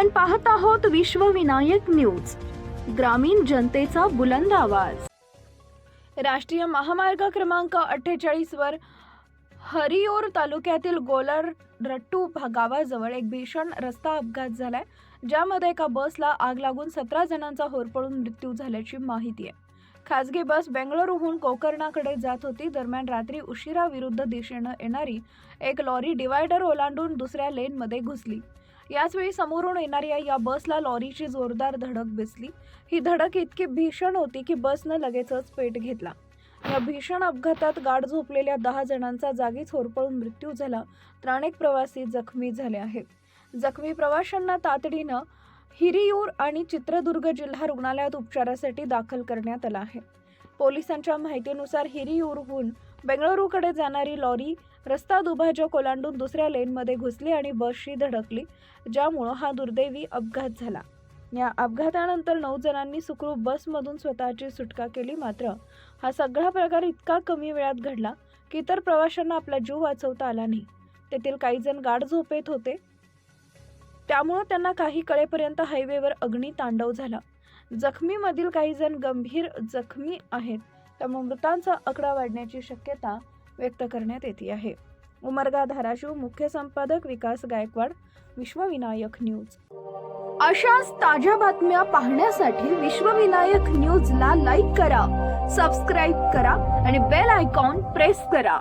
आपण पाहत आहोत विश्वविनायक न्यूज, ग्रामीण जनतेचा बुलंद आवाज। राष्ट्रीय महामार्ग क्रमांक 48 वर हरिओर तालुक्यातील गोलरट्टू गावाजवळ एक भीषण रस्ता अपघात झालाय, ज्यामध्ये एका बसला आग लागून 17 जणांचा होरपळून मृत्यू झाल्याची माहिती आहे। खासगी बस बेंगळुरूहून कोकर्णाकडे जात होती। दरम्यान रात्री उशिरा विरुद्ध दिशेने येणारी एक लॉरी डिवायडर ओलांडून दुसऱ्या लेनमध्ये घुसली। याचवेळी समोरून येणाऱ्या या बसला लॉरीची जोरदार धडक बसली। ही धडक इतकी भीषण होती की बसने लगेचच पेट घेतला। या भीषण अपघातात गाढ झोपलेल्या 10 जणांचा जागीच होरपळून मृत्यू झाला, तर अनेक प्रवासी जखमी झाले आहेत। जखमी प्रवाशांना तातडीने हिरियूर आणि चित्रदुर्ग जिल्हा रुग्णालयात उपचारासाठी दाखल करण्यात आला आहे। पोलिसांच्या माहितीनुसार हिरियूरहून बेंगळुरूकडे जाणारी लॉरी रस्ता दुभाजक ओलांडून दुसऱ्या लेनमध्ये घुसली आणि बसशी धडकली, ज्यामुळे हा दुर्दैवी अपघात झाला। या अपघातानंतर 9 जणांनी सुखरूप बसमधून स्वतःची सुटका केली। मात्र हा सगळा प्रकार इतका कमी वेळात घडला की इतर प्रवाशांना आपला जीव वाचवता आला नाही। तेथील काही जण गाढ झोपेत होते, त्यामुळे त्यांना काही कळेपर्यंत हायवेवर अग्नितांडव झाला। जखमीमधील काही जण गंभीर जखमी आहेत, त्यामुळे मृतांचा आकडा वाढण्याची शक्यता व्यक्त करण्यात येते आहे। उमरगा, धाराशिव। मुख्य संपादक विकास गायकवाड, विश्वविनायक न्यूज। अशाच ताज्या बातम्या पाहण्यासाठी विश्वविनायक न्यूजला लाईक करा, सबस्क्राईब करा आणि बेल आयकॉन प्रेस करा।